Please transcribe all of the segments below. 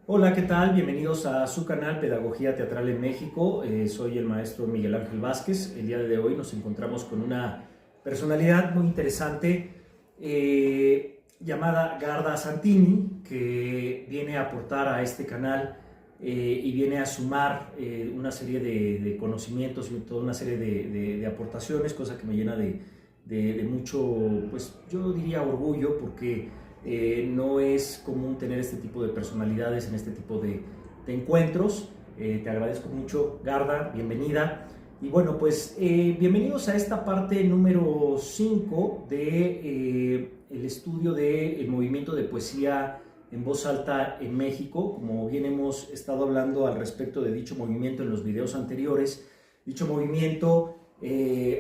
Hola, ¿qué tal? Bienvenidos a su canal Pedagogía Teatral en México. Soy el maestro Miguel Ángel Vázquez. El día de hoy nos encontramos con una personalidad muy interesante llamada Garda Santini, que viene a aportar a este canal y viene a sumar una serie de conocimientos y toda una serie de aportaciones, cosa que me llena de mucho, pues yo diría orgullo, porque no es común tener este tipo de personalidades en este tipo de encuentros. Te agradezco mucho, Garda, bienvenida. Y bueno, pues bienvenidos a esta parte número 5 de el estudio del movimiento de poesía en voz alta en México. Como bien hemos estado hablando al respecto de dicho movimiento en los videos anteriores, dicho movimiento,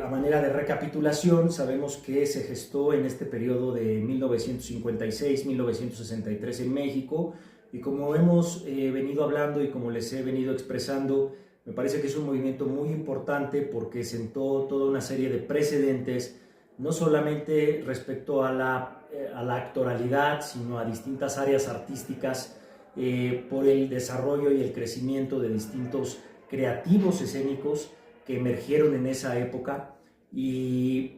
a manera de recapitulación, sabemos que se gestó en este periodo de 1956-1963 en México, y como hemos venido hablando y como les he venido expresando, me parece que es un movimiento muy importante porque sentó toda una serie de precedentes, no solamente respecto a la actoralidad, sino a distintas áreas artísticas, por el desarrollo y el crecimiento de distintos creativos escénicos que emergieron en esa época, y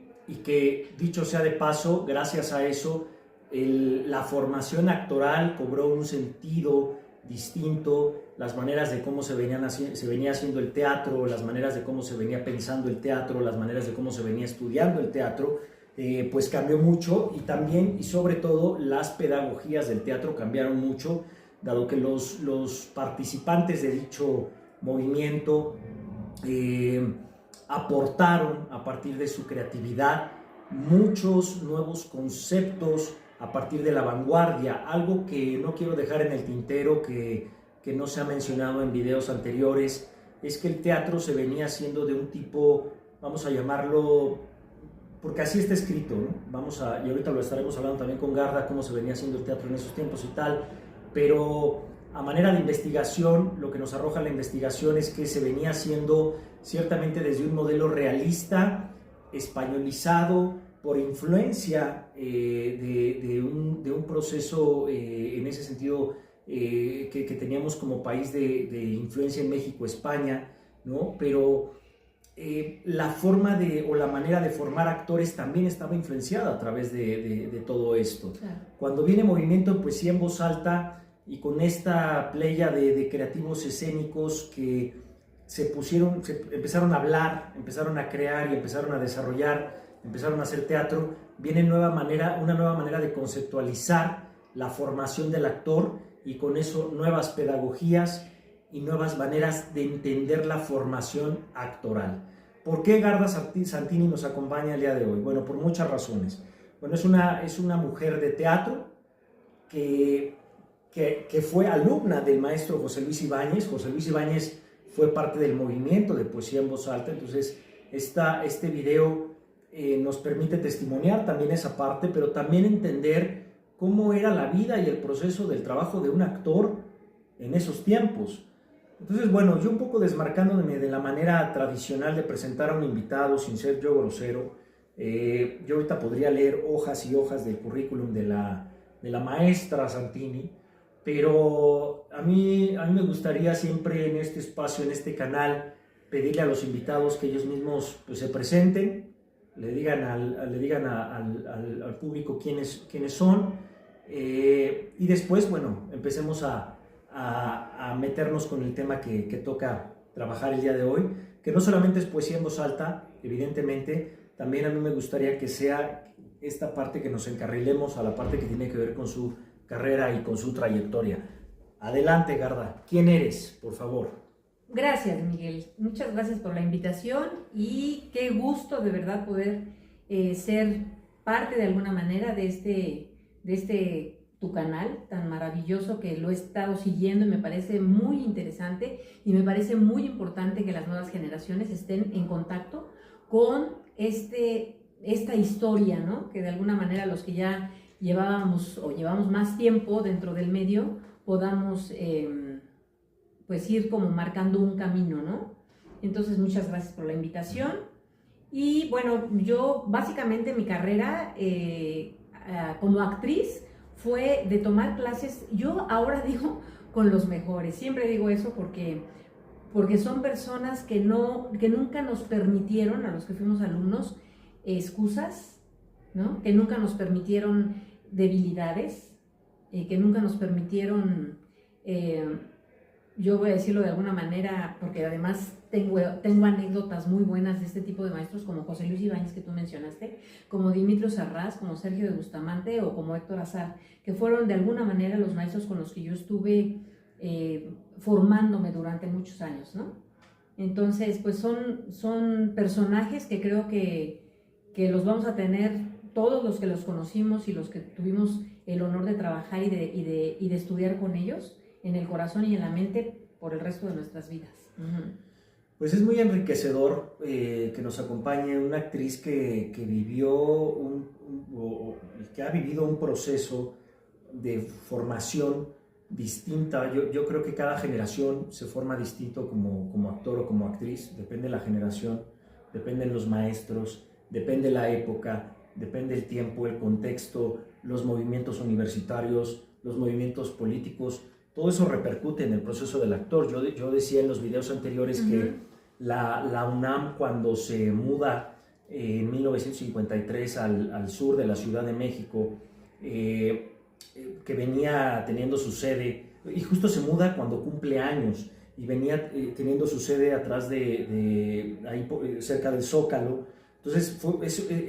que, dicho sea de paso, gracias a eso la formación actoral cobró un sentido distinto, las maneras de cómo se venía haciendo el teatro, las maneras de cómo se venía pensando el teatro, las maneras de cómo se venía estudiando el teatro, pues cambió mucho, y también y sobre todo las pedagogías del teatro cambiaron mucho, dado que los participantes de dicho movimiento aportaron a partir de su creatividad muchos nuevos conceptos a partir de la vanguardia, algo que no quiero dejar en el tintero, que no se ha mencionado en videos anteriores, es que el teatro se venía haciendo de un tipo, vamos a llamarlo, porque así está escrito, ¿no? Y ahorita lo estaremos hablando también con Garda, cómo se venía haciendo el teatro en esos tiempos y tal, pero a manera de investigación, lo que nos arroja la investigación es que se venía haciendo ciertamente desde un modelo realista, españolizado, por influencia de un proceso en ese sentido que teníamos como país de influencia en México, España, ¿no? Pero la forma o la manera de formar actores también estaba influenciada a través de todo esto. Claro. Cuando viene movimiento de poesía en voz alta, y con esta playa de creativos escénicos que empezaron a hablar, empezaron a crear y empezaron a desarrollar, empezaron a hacer teatro, viene una nueva manera de conceptualizar la formación del actor, y con eso nuevas pedagogías y nuevas maneras de entender la formación actoral. ¿Por qué Garda Santini nos acompaña el día de hoy? Bueno, por muchas razones. Bueno, es una mujer de teatro que fue alumna del maestro José Luis Ibáñez. José Luis Ibáñez fue parte del movimiento de poesía en voz alta, entonces este video nos permite testimoniar también esa parte, pero también entender cómo era la vida y el proceso del trabajo de un actor en esos tiempos. Entonces, bueno, yo un poco desmarcándome de la manera tradicional de presentar a un invitado sin ser yo grosero, yo ahorita podría leer hojas y hojas del currículum de la maestra Santini, pero a mí me gustaría siempre en este espacio, en este canal, pedirle a los invitados que ellos mismos pues, se presenten, le digan al público quiénes son, y después, bueno, empecemos a meternos con el tema que toca trabajar el día de hoy, que no solamente es poesía en voz alta, evidentemente, también a mí me gustaría que sea esta parte que nos encarrilemos a la parte que tiene que ver con su carrera y con su trayectoria. Adelante, Garda. ¿Quién eres, por favor? Gracias, Miguel. Muchas gracias por la invitación, y qué gusto de verdad poder ser parte de alguna manera de tu canal tan maravilloso, que lo he estado siguiendo y me parece muy interesante, y me parece muy importante que las nuevas generaciones estén en contacto con esta historia, ¿no? Que de alguna manera los que ya llevamos más tiempo dentro del medio podamos pues ir como marcando un camino, ¿no? Entonces, muchas gracias por la invitación. Y bueno, yo básicamente mi carrera como actriz fue de tomar clases, yo ahora digo con los mejores, siempre digo eso porque son personas que nunca nos permitieron, a los que fuimos alumnos, excusas, ¿no? Que nunca nos permitieron debilidades, que nunca nos permitieron, yo voy a decirlo de alguna manera, porque además tengo anécdotas muy buenas de este tipo de maestros, como José Luis Ibáñez, que tú mencionaste, como Dimitrio Sarraz, como Sergio de Bustamante o como Héctor Azar, que fueron de alguna manera los maestros con los que yo estuve formándome durante muchos años, ¿no? Entonces, pues son personajes que creo que los vamos a tener todos los que los conocimos y los que tuvimos el honor de trabajar y de estudiar con ellos en el corazón y en la mente por el resto de nuestras vidas. Pues es muy enriquecedor que nos acompañe una actriz que vivió que ha vivido un proceso de formación distinta. Yo creo que cada generación se forma distinto como actor o como actriz, depende de la generación, dependen los maestros, depende la época, depende el tiempo, el contexto, los movimientos universitarios, los movimientos políticos. Todo eso repercute en el proceso del actor. Yo decía en los videos anteriores que la UNAM, cuando se muda en 1953 al sur de la Ciudad de México, que venía teniendo su sede, y justo se muda cuando cumple años, y venía teniendo su sede atrás de ahí cerca del Zócalo. Entonces,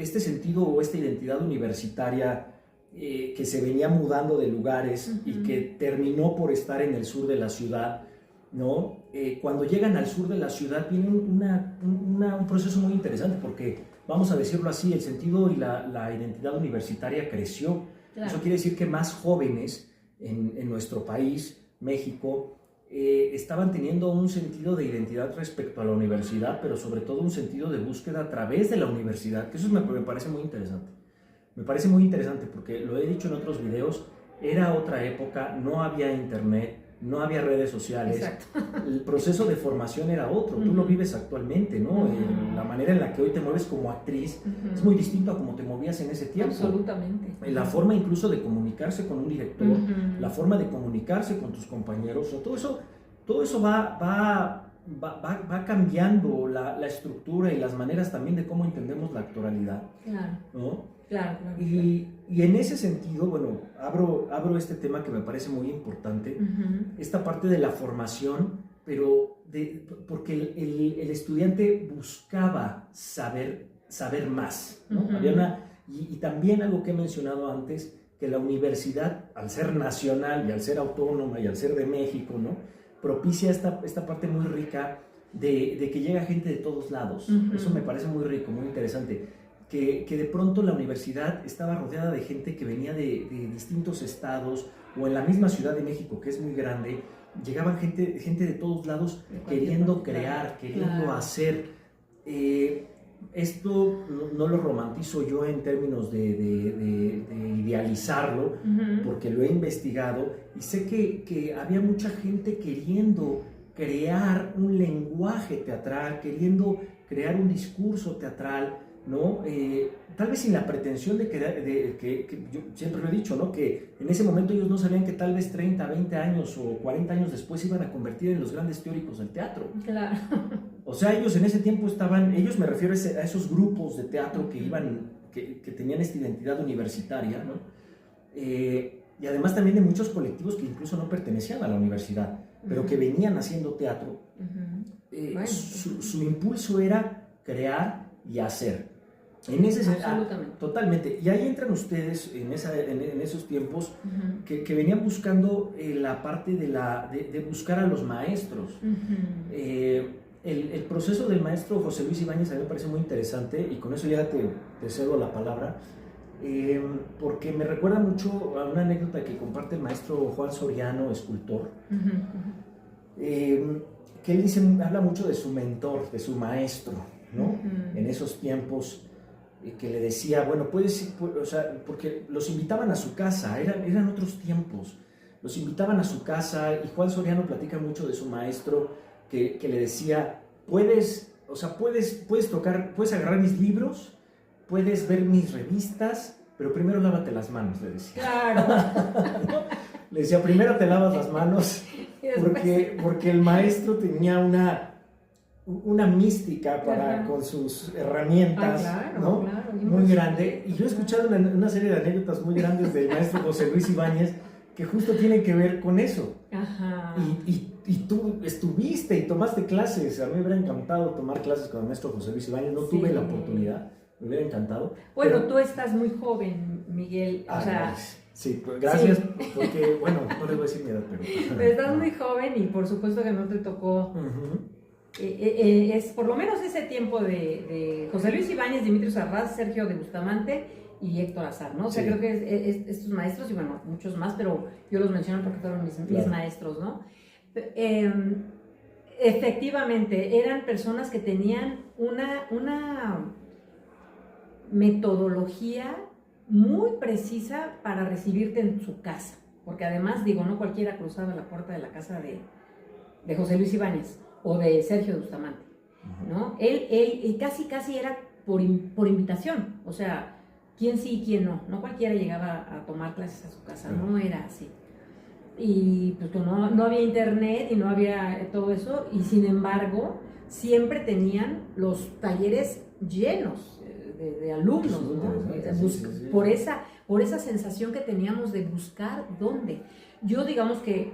este sentido o esta identidad universitaria que se venía mudando de lugares y que terminó por estar en el sur de la ciudad, ¿no? Cuando llegan al sur de la ciudad viene un proceso muy interesante, porque, vamos a decirlo así, el sentido y la identidad universitaria creció. Claro. Eso quiere decir que más jóvenes en nuestro país, México, estaban teniendo un sentido de identidad respecto a la universidad, pero sobre todo un sentido de búsqueda a través de la universidad, que eso me parece muy interesante. Me parece muy interesante porque, lo he dicho en otros videos, era otra época, no había internet, no había redes sociales. Exacto. El proceso de formación era otro, tú lo vives actualmente, ¿no? La manera en la que hoy te mueves como actriz es muy distinto a como te movías en ese tiempo. Absolutamente. La forma incluso de comunicarse con un director, la forma de comunicarse con tus compañeros, todo eso va cambiando la estructura y las maneras también de cómo entendemos la actoralidad. Claro. ¿No? Claro. Y en ese sentido, bueno, abro este tema que me parece muy importante, esta parte de la formación, pero porque el estudiante buscaba saber más, ¿no? Había y también algo que he mencionado antes, que la universidad, al ser nacional y al ser autónoma y al ser de México, ¿no?, propicia esta parte muy rica de que llega gente de todos lados. Eso me parece muy rico, muy interesante. Que de pronto la universidad estaba rodeada de gente que venía de distintos estados, o en la misma Ciudad de México, que es muy grande, llegaban gente de todos lados queriendo crear, queriendo hacer. Esto no lo romantizo yo en términos de idealizarlo, porque lo he investigado y sé que había mucha gente queriendo crear un lenguaje teatral, queriendo crear un discurso teatral, ¿no? Tal vez sin la pretensión que yo siempre lo he dicho, ¿no?, que en ese momento ellos no sabían que tal vez 30, 20 años o 40 años después se iban a convertir en los grandes teóricos del teatro. Claro. O sea, ellos en ese tiempo me refiero a esos grupos de teatro que tenían esta identidad universitaria, ¿no? Y además también de muchos colectivos que incluso no pertenecían a la universidad, pero que venían haciendo teatro. Bueno, su impulso era crear y hacer. En ese totalmente. Y ahí entran ustedes en esos tiempos que venían buscando la parte de buscar a los maestros. El proceso del maestro José Luis Ibáñez a mí me parece muy interesante, y con eso ya te cedo la palabra, porque me recuerda mucho a una anécdota que comparte el maestro Juan Soriano, escultor, que él habla mucho de su mentor, de su maestro, ¿no? En esos tiempos, que le decía, bueno, o sea, porque los invitaban a su casa, eran otros tiempos, los invitaban a su casa, y Juan Soriano platica mucho de su maestro, que le decía, puedes tocar, puedes agarrar mis libros, puedes ver mis revistas, pero primero lávate las manos, le decía. Claro. Le decía, primero te lavas las manos, porque el maestro tenía una mística con sus herramientas, claro, ¿no? Claro, muy grande. Y yo he escuchado una serie de anécdotas muy grandes del maestro José Luis Ibáñez que justo tienen que ver con eso. Ajá. Y tú estuviste y tomaste clases. A mí me hubiera encantado tomar clases con el maestro José Luis Ibáñez. No tuve la oportunidad, me hubiera encantado. Bueno, pero tú estás muy joven, Miguel. O sea, sí, pues, gracias, porque, bueno, no les voy a decir mi edad, pero estás muy joven y por supuesto que no te tocó. Es por lo menos ese tiempo de José Luis Ibáñez, Dimitrios Arras, Sergio de Bustamante y Héctor Azar, ¿no? O sea, creo que estos maestros, y bueno, muchos más, pero yo los menciono porque fueron mis maestros, ¿no? Efectivamente, eran personas que tenían una metodología muy precisa para recibirte en su casa, porque además, digo, no cualquiera cruzaba la puerta de la casa de José Luis Ibáñez o de Sergio de Bustamante, ¿no? Él casi era por invitación, o sea, quién sí y quién no cualquiera llegaba a tomar clases a su casa, no era así. Y pues no había internet y no había todo eso, y sin embargo siempre tenían los talleres llenos de alumnos, ¿no? Por esa sensación que teníamos de buscar dónde. Yo digamos que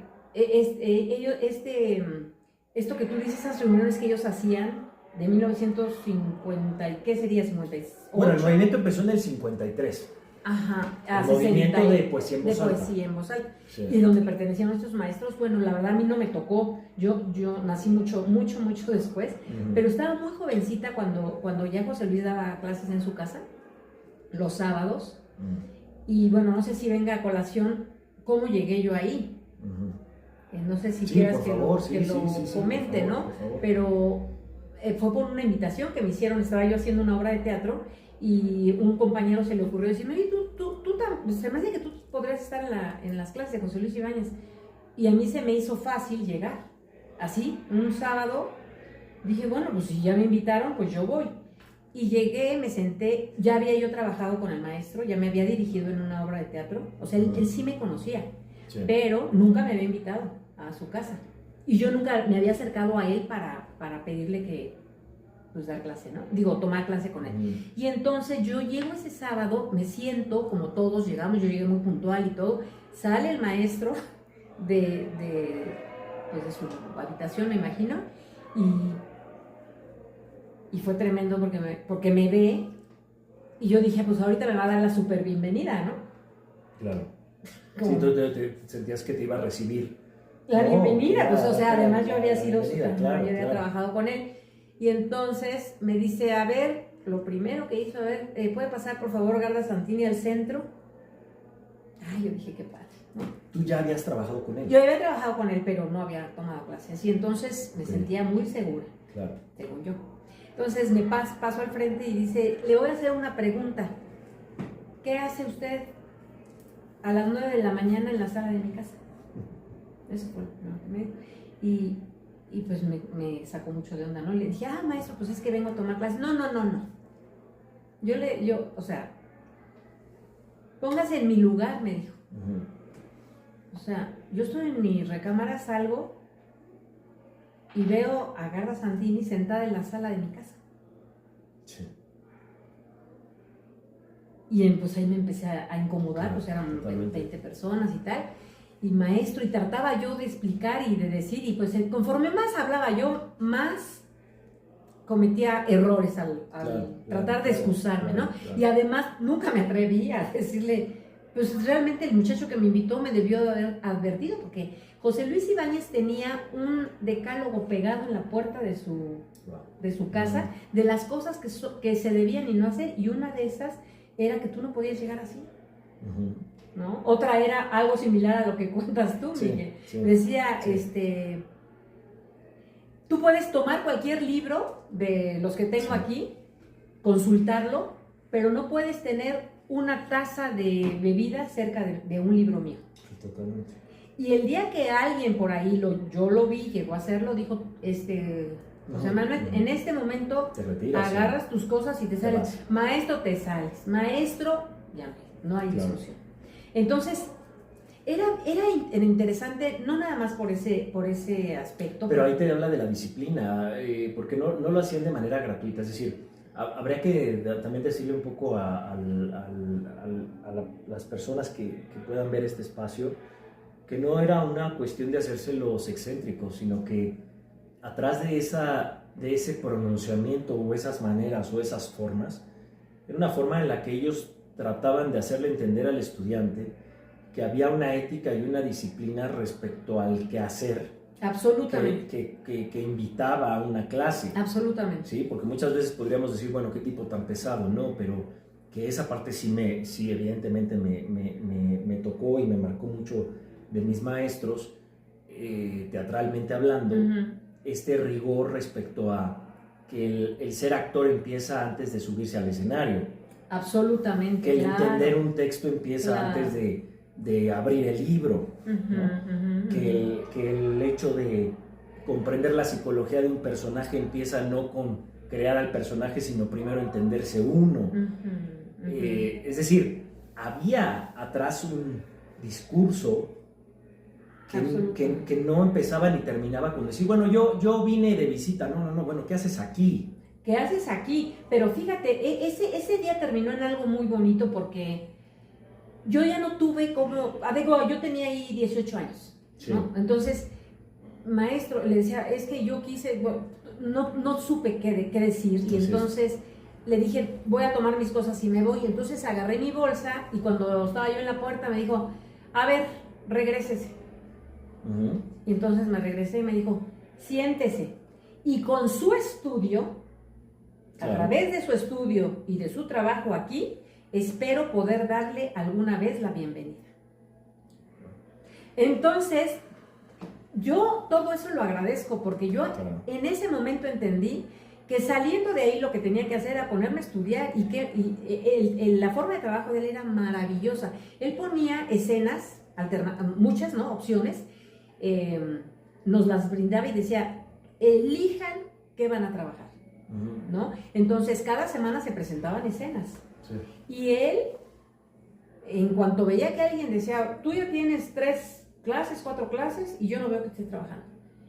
esto que tú dices, esas reuniones que ellos hacían de 1950, ¿qué sería? 58. Bueno, el movimiento empezó en el 53. Ajá, el movimiento de poesía en voz alta. De poesía en voz alta. Sí. Y donde pertenecían nuestros maestros, bueno, la verdad a mí no me tocó, yo nací mucho después, pero estaba muy jovencita cuando ya José Luis daba clases en su casa, los sábados, y bueno, no sé si venga a colación cómo llegué yo ahí. No sé si quieras que lo comente, por favor, ¿no? Pero fue por una invitación que me hicieron, estaba yo haciendo una obra de teatro y un compañero se le ocurrió decirme, se me hace que tú podrías estar en las clases de José Luis Ibáñez. Y a mí se me hizo fácil llegar, así, un sábado, dije, bueno, pues si ya me invitaron, pues yo voy. Y llegué, me senté, ya había yo trabajado con el maestro, ya me había dirigido en una obra de teatro, o sea, él sí me conocía, pero nunca me había invitado a su casa. Y yo nunca me había acercado a él para pedirle que pues dar clase, ¿no? Digo, tomar clase con él. Y entonces yo llego ese sábado, me siento, como todos llegamos, yo llegué muy puntual y todo, sale el maestro de su habitación, me imagino, y fue tremendo porque me ve, y yo dije, pues ahorita me va a dar la súper bienvenida, ¿no? Claro. Sí, tú te sentías que te iba a recibir. La bienvenida, pues, o sea, además yo había sido yo había trabajado con él. Y entonces me dice, a ver, lo primero que hizo, ¿puede pasar por favor Garda Santini al centro? Ay, yo dije, qué padre, ¿no? ¿Tú ya habías trabajado con él? Yo había trabajado con él, pero no había tomado clases. Y entonces me sentía muy segura, según yo. Entonces me paso al frente y dice, le voy a hacer una pregunta. ¿Qué hace usted a las 9 de la mañana en la sala de mi casa? Eso fue lo que me dijo. Y pues me sacó mucho de onda, ¿no? Le dije, maestro, pues es que vengo a tomar clases. No. O sea, póngase en mi lugar, me dijo. O sea, yo estoy en mi recámara, salgo y veo a Garda Santini sentada en la sala de mi casa. Sí. Y pues ahí me empecé a incomodar, pues eran 20 personas y tal. Y maestro, y trataba yo de explicar y de decir, y pues conforme más hablaba yo, más cometía errores al tratar de excusarme, ¿no? Y además nunca me atreví a decirle, pues realmente el muchacho que me invitó me debió de haber advertido, porque José Luis Ibáñez tenía un decálogo pegado en la puerta de su casa, de las cosas que se debían y no hacer, y una de esas era que tú no podías llegar así. ¿No? Otra era algo similar a lo que cuentas tú, Miguel. Decía, tú puedes tomar cualquier libro de los que tengo aquí, consultarlo, pero no puedes tener una taza de bebida cerca de un libro mío. Totalmente. Y el día que alguien por ahí, yo lo vi, llegó a hacerlo, dijo, José Manuel, en este momento agarras tus cosas y te sales. Maestro, te sales. Maestro, ya no. no hay Claro. discusión. Entonces, era interesante, no nada más por ese aspecto. Pero ahí te habla de la disciplina, porque no lo hacían de manera gratuita, es decir, habría que también decirle un poco a las personas que puedan ver este espacio, que no era una cuestión de hacerse los excéntricos, sino que atrás de ese pronunciamiento o esas maneras o esas formas, era una forma en la que ellos trataban de hacerle entender al estudiante que había una ética y una disciplina respecto al quehacer. Absolutamente. Que invitaba a una clase. Absolutamente. Sí, porque muchas veces podríamos decir, bueno, qué tipo tan pesado, ¿no? Pero que esa parte sí evidentemente me tocó y me marcó mucho de mis maestros, teatralmente hablando, este rigor respecto a que el ser actor empieza antes de subirse al escenario. Absolutamente. Que el entender un texto empieza antes de abrir el libro, ¿no? Que el hecho de comprender la psicología de un personaje empieza no con crear al personaje, sino primero entenderse uno. Es decir, había atrás un discurso que no empezaba ni terminaba con decir, bueno, yo vine de visita, no, bueno, ¿qué haces aquí? ¿Qué haces aquí? Pero fíjate, ese día terminó en algo muy bonito porque yo ya no tuve como, yo tenía ahí 18 años, sí. ¿no? Entonces, maestro, le decía, es que yo quise, bueno, no supe qué decir, y entonces le dije, voy a tomar mis cosas y me voy. Entonces agarré mi bolsa y cuando estaba yo en la puerta me dijo, a ver, regrésese. Y entonces me regresé y me dijo, siéntese. Y con su estudio, a través de su estudio y de su trabajo aquí, espero poder darle alguna vez la bienvenida. Entonces, yo todo eso lo agradezco porque yo en ese momento entendí que saliendo de ahí lo que tenía que hacer era ponerme a estudiar y la forma de trabajo de él era maravillosa. Él ponía escenas, muchas, ¿no? Opciones, nos las brindaba y decía, elijan qué van a trabajar, ¿no? Entonces, cada semana se presentaban escenas. Sí. Y él, en cuanto veía que alguien decía, tú ya tienes 3 clases, 4 clases, y yo no veo que estés trabajando,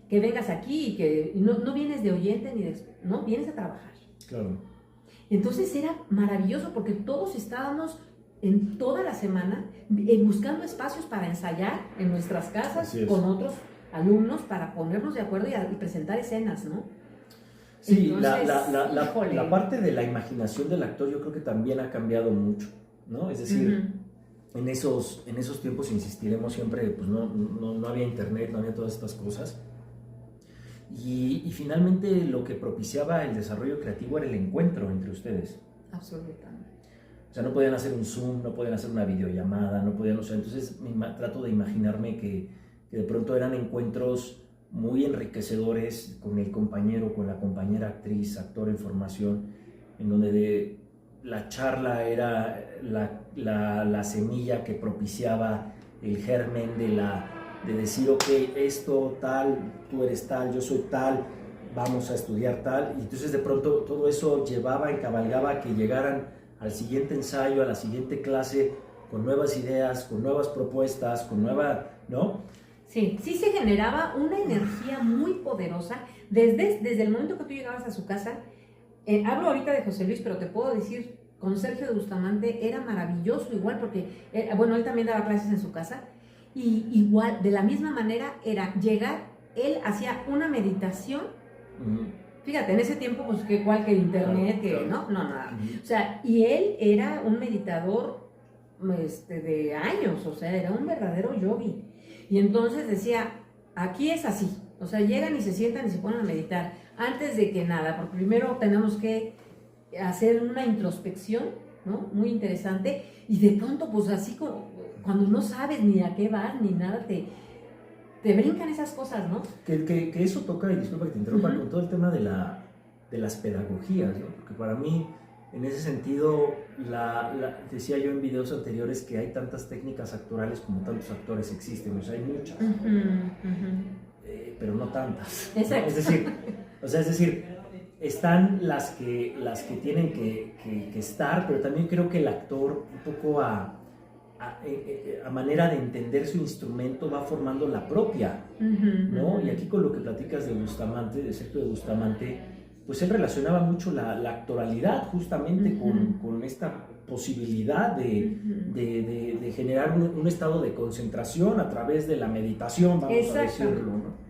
que vengas aquí y que no vienes de oyente ni no, vienes a trabajar. Claro. Entonces era maravilloso porque todos estábamos en toda la semana buscando espacios para ensayar en nuestras casas con otros alumnos para ponernos de acuerdo y presentar escenas, ¿no? Sí, entonces, la parte de la imaginación del actor yo creo que también ha cambiado mucho, ¿no? Es decir, en esos tiempos, insistiremos siempre, pues no había internet, no había todas estas cosas. Y finalmente lo que propiciaba el desarrollo creativo era el encuentro entre ustedes. Absolutamente. O sea, no podían hacer un Zoom, no podían hacer una videollamada, no podían, o sea, entonces trato de imaginarme que de pronto eran encuentros muy enriquecedores con el compañero, con la compañera actriz, actor en formación, en donde la charla era la semilla que propiciaba el germen de decir, ok, esto tal, tú eres tal, yo soy tal, vamos a estudiar tal, y entonces de pronto todo eso encabalgaba a que llegaran al siguiente ensayo, a la siguiente clase, con nuevas ideas, con nuevas propuestas, con ¿no? Sí se generaba una energía muy poderosa desde el momento que tú llegabas a su casa. Hablo ahorita de José Luis, pero te puedo decir, con Sergio de Bustamante era maravilloso igual, porque, él también daba clases en su casa, y igual, de la misma manera, era llegar, él hacía una meditación. Fíjate, en ese tiempo, pues, que cualquier internet, claro. No, nada. O sea, y él era un meditador de años, o sea, era un verdadero yogi. Y entonces decía, aquí es así, o sea, llegan y se sientan y se ponen a meditar, antes de que nada, porque primero tenemos que hacer una introspección, ¿no? Muy interesante, y de pronto, pues así como, cuando no sabes ni a qué vas, ni nada, te brincan esas cosas, ¿no? Que eso toca, y disculpa que te interrumpa, con todo el tema de las pedagogías, ¿no? Porque para mí, en ese sentido, decía yo en videos anteriores que hay tantas técnicas actorales como tantos actores existen, o sea, hay muchas, pero no tantas. Exacto. ¿No? Es decir, están las que tienen que estar, pero también creo que el actor un poco a a manera de entender su instrumento va formando la propia, ¿no? Y aquí con lo que platicas de Bustamante, de Sergio de Bustamante, pues él relacionaba mucho la actoralidad justamente con esta posibilidad de generar un estado de concentración a través de la meditación, vamos a decirlo, ¿no?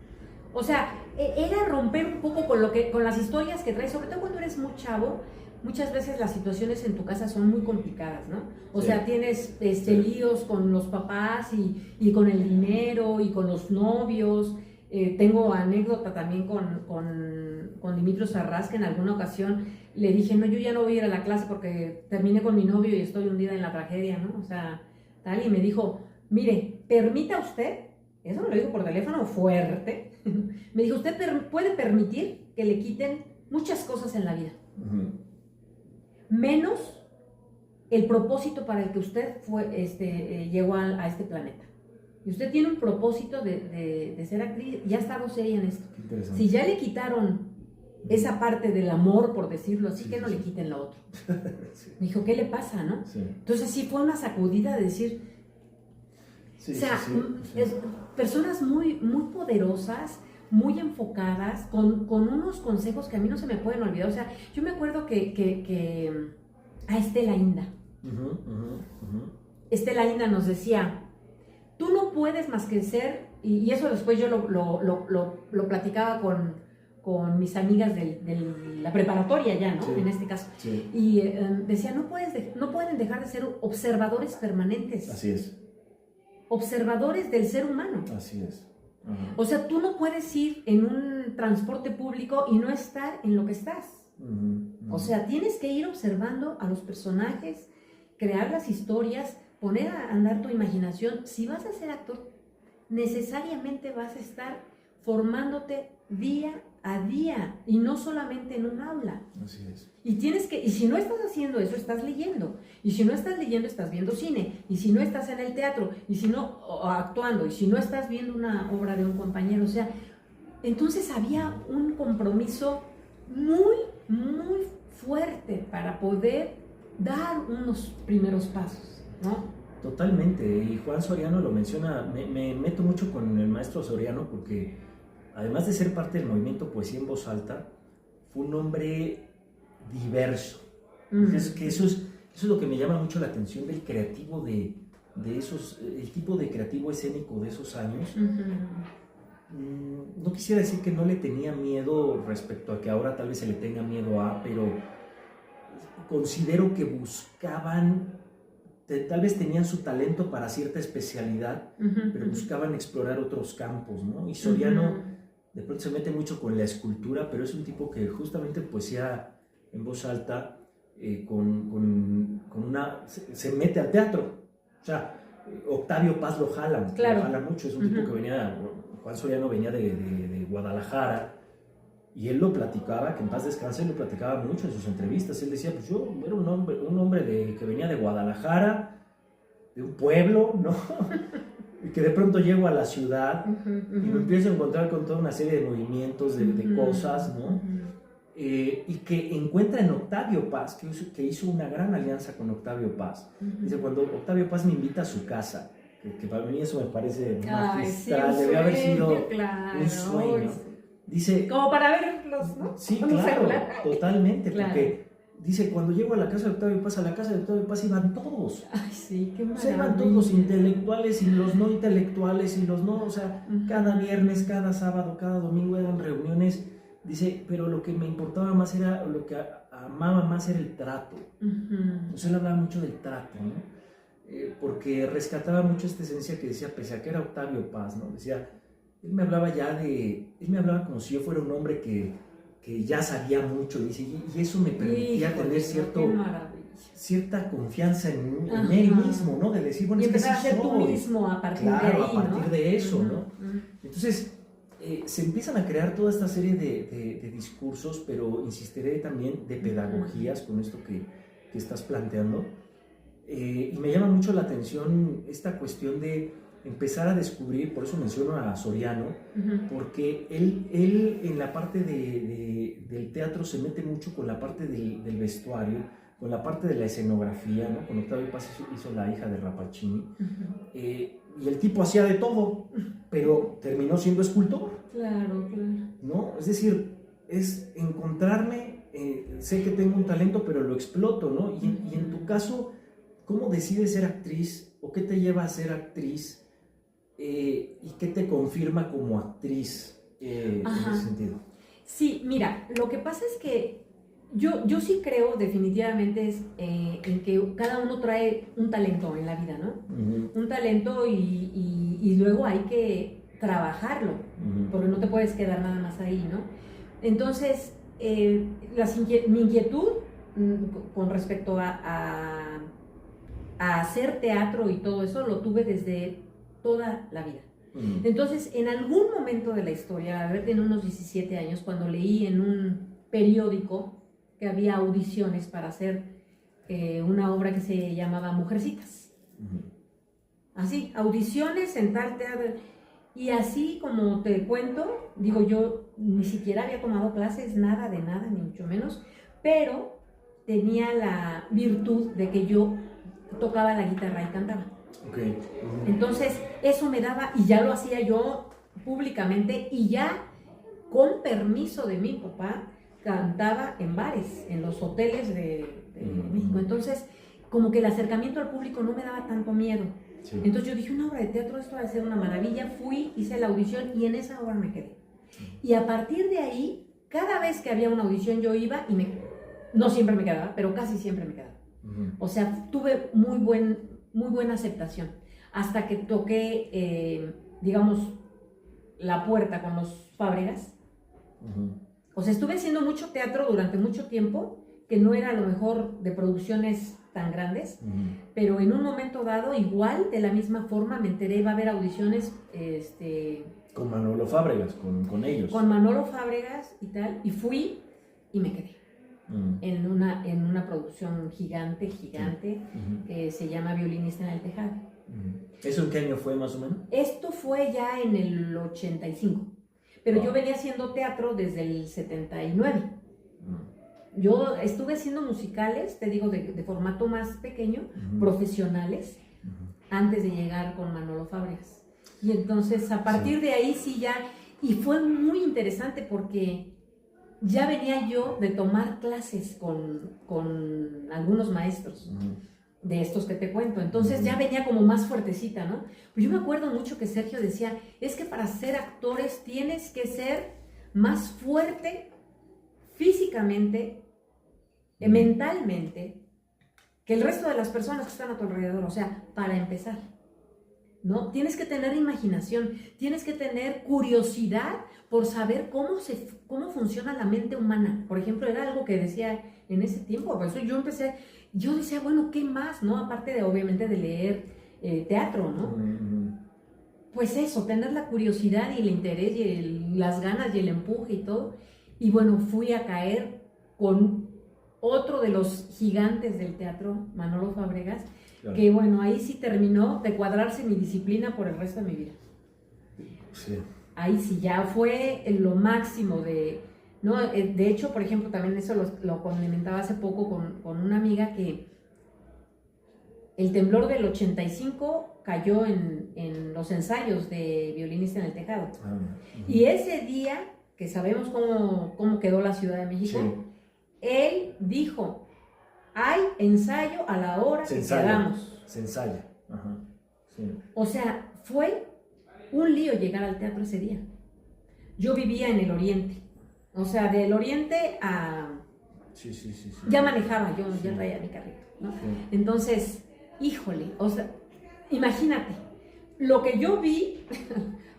O sea, era romper un poco con las historias que traes, sobre todo cuando eres muy chavo. Muchas veces las situaciones en tu casa son muy complicadas, ¿no? O sea, tienes líos con los papás y con el dinero y con los novios. Tengo anécdota también con Dimitrio Sarraz, que en alguna ocasión le dije, no, yo ya no voy a ir a la clase porque terminé con mi novio y estoy hundida en la tragedia, ¿no? O sea, tal, y me dijo, mire, permita usted, eso me lo dijo por teléfono fuerte, me dijo, usted puede permitir que le quiten muchas cosas en la vida. Menos el propósito para el que usted llegó a este planeta. Y usted tiene un propósito de ser actriz, ya ha estado seria en esto. Si ya le quitaron esa parte del amor, por decirlo así, que no le quiten la otra. Me dijo, ¿qué le pasa, no? Entonces sí fue una sacudida de decir, personas muy, muy poderosas, muy enfocadas, con unos consejos que a mí no se me pueden olvidar. O sea, yo me acuerdo que a Estela Inda, Estela Inda nos decía, tú no puedes más que ser, y eso después yo lo platicaba con mis amigas de la preparatoria ya, ¿no? Sí, en este caso. Sí. Y decía, no pueden dejar de ser observadores permanentes. Así es. Observadores del ser humano. Así es. O sea, tú no puedes ir en un transporte público y no estar en lo que estás. O sea, tienes que ir observando a los personajes, crear las historias, poner a andar tu imaginación. Si vas a ser actor, necesariamente vas a estar formándote día a día y no solamente en un aula. Así es. Y si no estás haciendo eso, estás leyendo. Y si no estás leyendo, estás viendo cine. Y si no estás en el teatro, y si no actuando, y si no estás viendo una obra de un compañero, o sea, entonces había un compromiso muy, muy fuerte para poder dar unos primeros pasos, ¿no? Totalmente, y Juan Soriano lo menciona, me meto mucho con el maestro Soriano porque además de ser parte del movimiento Poesía en Voz Alta, fue un hombre diverso. Eso es lo que me llama mucho la atención del creativo de esos, el tipo de creativo escénico de esos años. No quisiera decir que no le tenía miedo respecto a que ahora tal vez se le tenga miedo pero considero que buscaban, tal vez tenían su talento para cierta especialidad, pero buscaban explorar otros campos, ¿no? Y Soriano de pronto se mete mucho con la escultura, pero es un tipo que justamente poesía en voz alta, se mete al teatro. O sea, Octavio Paz lo jala mucho, es un tipo que Juan Soriano venía de Guadalajara, y él lo platicaba, que en paz descanse, él lo platicaba mucho en sus entrevistas. Él decía, pues yo era un hombre que venía de Guadalajara, de un pueblo, ¿no? Y que de pronto llego a la ciudad y me empiezo a encontrar con toda una serie de movimientos, de cosas, ¿no? Y que encuentra en Octavio Paz, que hizo una gran alianza con Octavio Paz. Dice, cuando Octavio Paz me invita a su casa, que para mí eso me parece magistral, sí, debe haber sido un sueño. Dice, como para verlos, ¿no? Sí, claro, totalmente, porque dice, cuando llego a la casa de Octavio Paz, a la casa de Octavio Paz iban todos. Ay, sí, qué maravilla. O sea, iban todos, intelectuales y los no intelectuales y los no, o sea, cada viernes, cada sábado, cada domingo eran reuniones. Dice, pero lo que me importaba más era, lo que amaba más era el trato. Entonces él hablaba mucho del trato, ¿no? Porque rescataba mucho esta esencia que decía, pese a que era Octavio Paz, ¿no? Decía, él me hablaba como si yo fuera un hombre que ya sabía mucho, dice, y eso me permitía tener cierta confianza en él mismo, ¿no? De decir, bueno, y es que sí empezar a ser soy. Tú mismo a partir de ahí, a partir ¿no? de eso, ¿no? Entonces, se empiezan a crear toda esta serie de discursos, pero insistiré también de pedagogías con esto que estás planteando. Y me llama mucho la atención esta cuestión de empezar a descubrir, por eso menciono a Soriano, porque él en la parte del teatro se mete mucho con la parte del vestuario, con la parte de la escenografía, ¿no? Con Octavio Paz hizo La hija de Rappaccini, y el tipo hacía de todo, pero terminó siendo escultor. Claro, claro. ¿No? Es decir, es encontrarme, sé que tengo un talento, pero lo exploto, ¿no? Y en tu caso, ¿cómo decides ser actriz? ¿O qué te lleva a ser actriz? ¿Y qué te confirma como actriz en ese sentido? Sí, mira, lo que pasa es que yo sí creo definitivamente en que cada uno trae un talento en la vida, ¿no? Un talento y luego hay que trabajarlo, porque no te puedes quedar nada más ahí, ¿no? Entonces, mi inquietud con respecto a hacer teatro y todo eso lo tuve desde toda la vida. Entonces, en algún momento de la historia, a ver, en unos 17 años, cuando leí en un periódico que había audiciones para hacer una obra que se llamaba Mujercitas. Así, audiciones en tal teatro. Y así como te cuento, digo, yo ni siquiera había tomado clases, nada de nada, ni mucho menos, pero tenía la virtud de que yo tocaba la guitarra y cantaba. Okay. Entonces, eso me daba, y ya lo hacía yo públicamente, y ya con permiso de mi papá, cantaba en bares, en los hoteles de México. Entonces, como que el acercamiento al público no me daba tanto miedo. Sí. Entonces yo dije, una obra de teatro, esto va a ser una maravilla. Fui, hice la audición y en esa obra me quedé. Y a partir de ahí, cada vez que había una audición yo iba y no siempre me quedaba, pero casi siempre me quedaba. O sea, tuve muy buena aceptación. Hasta que toqué, digamos, la puerta con los Fábregas. O sea, estuve haciendo mucho teatro durante mucho tiempo, que no era a lo mejor de producciones tan grandes, pero en un momento dado, igual, de la misma forma, me enteré, iba a haber audiciones, con Manolo Fábregas, con ellos. Con Manolo Fábregas y tal, y fui y me quedé. En una producción gigante, que se llama Violinista en el Tejado. ¿Eso en qué año fue más o menos? Esto fue ya en el 85, pero yo venía haciendo teatro desde el 79. Yo estuve haciendo musicales, te digo, de formato más pequeño, profesionales, antes de llegar con Manolo Fábregas. Y entonces, a partir de ahí sí ya, y fue muy interesante porque ya venía yo de tomar clases con algunos maestros de estos que te cuento. Entonces ya venía como más fuertecita, ¿no? Pues yo me acuerdo mucho que Sergio decía, es que para ser actores tienes que ser más fuerte físicamente, mentalmente, que el resto de las personas que están a tu alrededor. O sea, para empezar, ¿no? Tienes que tener imaginación, tienes que tener curiosidad por saber cómo funciona la mente humana. Por ejemplo, era algo que decía en ese tiempo. Por eso yo decía, bueno, ¿qué más, no? Aparte de, obviamente, de leer teatro, ¿no? Pues eso, tener la curiosidad y el interés y las ganas y el empuje y todo. Y bueno, fui a caer con otro de los gigantes del teatro, Manolo Fábregas, claro. Que bueno, ahí sí terminó de cuadrarse mi disciplina por el resto de mi vida. Sí. Ahí sí ya fue lo máximo ¿no? De hecho, por ejemplo, también eso lo complementaba hace poco con una amiga, que el temblor del 85 cayó en los ensayos de Violinista en el Tejado. Y ese día, que sabemos cómo quedó la Ciudad de México, sí. Él dijo, hay ensayo a la hora que quedamos. Se ensaya. Ajá. Sí. O sea, fue un lío llegar al teatro ese día. Yo vivía en el Oriente. O sea, del Oriente a... Sí. Ya manejaba, yo ya traía mi carrito, ¿no? Sí. Entonces, híjole, o sea, imagínate, lo que yo vi...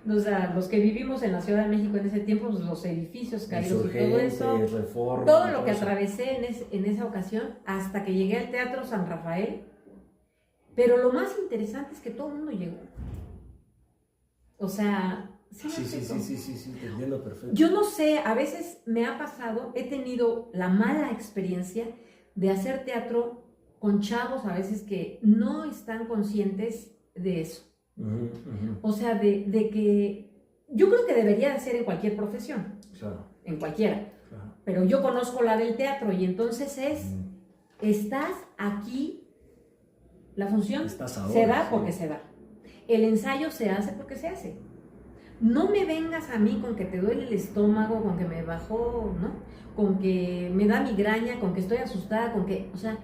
O sea, los que vivimos en la Ciudad de México en ese tiempo, pues, los edificios caídos y todo eso, Reforma, todo lo que atravesé en esa ocasión, hasta que llegué al Teatro San Rafael. Pero lo más interesante es que todo el mundo llegó. O sea... Sí, te entiendo perfecto. Yo no sé, a veces me ha pasado, he tenido la mala experiencia de hacer teatro con chavos a veces que no están conscientes de eso. O sea, de que yo creo que debería de ser en cualquier profesión, claro. En cualquiera, claro. Pero yo conozco la del teatro y entonces estás aquí, la función Estás ahora, se da sí. porque se da. El ensayo se hace porque se hace. No me vengas a mí con que te duele el estómago, con que me bajó, ¿no? Con que me da migraña, con que estoy asustada, con que, o sea,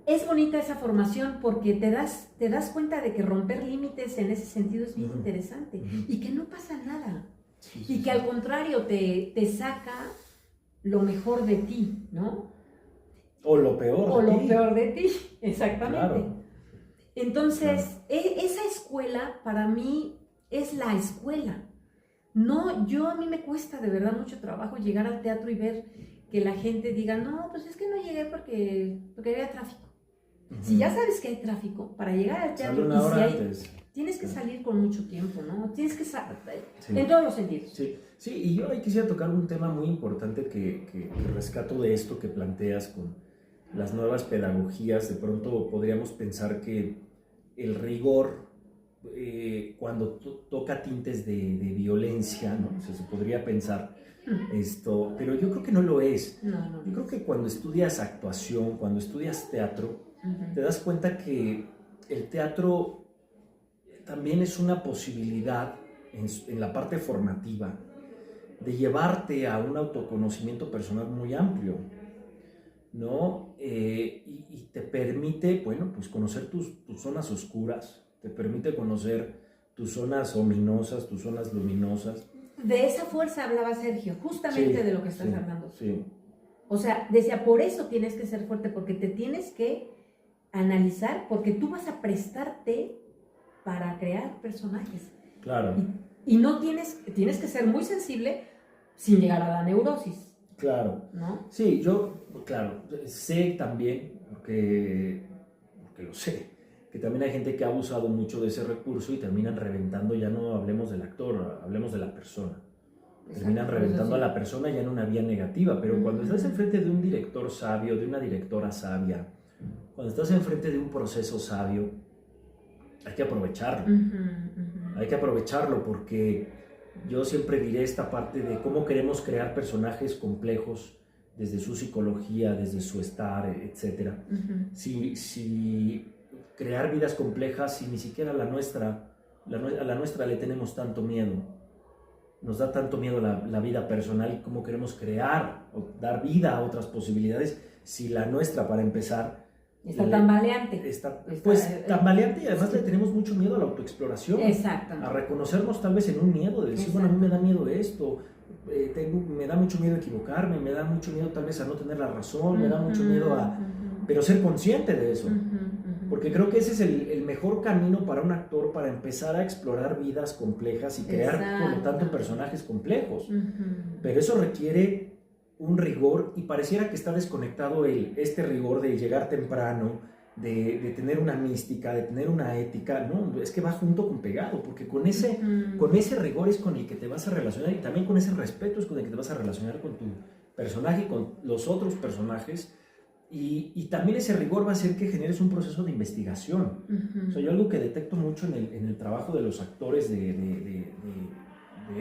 es bonita esa formación porque te das cuenta de que romper límites en ese sentido es bien interesante y que no pasa nada. Sí, Y que al contrario te saca lo mejor de ti, ¿no? O lo peor. O de lo ti. peor de ti, exactamente. Claro. Entonces, esa escuela para mí es la escuela. No, a mí me cuesta de verdad mucho trabajo llegar al teatro y ver que la gente diga, no, pues es que no llegué porque había tráfico. Si ya sabes que hay tráfico, para llegar al teatro, Sale una y hora si hay, antes. tienes que salir con mucho tiempo, ¿no? Tienes que Sí. en todos los sentidos. Sí, sí, y yo ahí quisiera tocar un tema muy importante que rescato de esto que planteas con las nuevas pedagogías. De pronto podríamos pensar que el rigor, cuando toca tintes de violencia, ¿no? O sea, se podría pensar esto, pero yo creo que no lo es. No. Yo creo que cuando estudias actuación, cuando estudias teatro, te das cuenta que el teatro también es una posibilidad en la parte formativa de llevarte a un autoconocimiento personal muy amplio, ¿no? Y te permite, bueno, pues conocer tus zonas oscuras, te permite conocer tus zonas ominosas, tus zonas luminosas. De esa fuerza hablaba Sergio, justamente Sí, de lo que estás sí, hablando. Sí. O sea, decía, por eso tienes que ser fuerte, porque te tienes que analizar, porque tú vas a prestarte para crear personajes. Claro. Y no tienes que ser muy sensible sin llegar a la neurosis. Claro. ¿No? Sí, yo, claro, sé también, porque lo sé, que también hay gente que ha abusado mucho de ese recurso y terminan reventando, ya no hablemos del actor, hablemos de la persona. Terminan reventando a la persona ya en una vía negativa, pero cuando estás enfrente de un director sabio, de una directora sabia, cuando estás enfrente de un proceso sabio, hay que aprovecharlo. Hay que aprovecharlo porque yo siempre diré esta parte de cómo queremos crear personajes complejos desde su psicología, desde su estar, etc. Si crear vidas complejas, si ni siquiera a la nuestra le tenemos tanto miedo, nos da tanto miedo la vida personal, cómo queremos crear o dar vida a otras posibilidades, si la nuestra, para empezar, está tambaleante. Pues tambaleante, y además sí. Le tenemos mucho miedo a la autoexploración. Exactamente. A reconocernos tal vez en un miedo, de decir, bueno, a mí me da miedo esto, me da mucho miedo equivocarme, me da mucho miedo tal vez a no tener la razón, me da mucho miedo a... Pero ser consciente de eso. Porque creo que ese es el mejor camino para un actor, para empezar a explorar vidas complejas y crear, por lo tanto, personajes complejos. Pero eso requiere un rigor, y pareciera que está desconectado este rigor de llegar temprano, de tener una mística, de tener una ética. No, es que va junto con pegado, porque con ese rigor es con el que te vas a relacionar, y también con ese respeto es con el que te vas a relacionar con tu personaje y con los otros personajes. Y también ese rigor va a hacer que generes un proceso de investigación. O sea, yo algo que detecto mucho en el trabajo de los actores de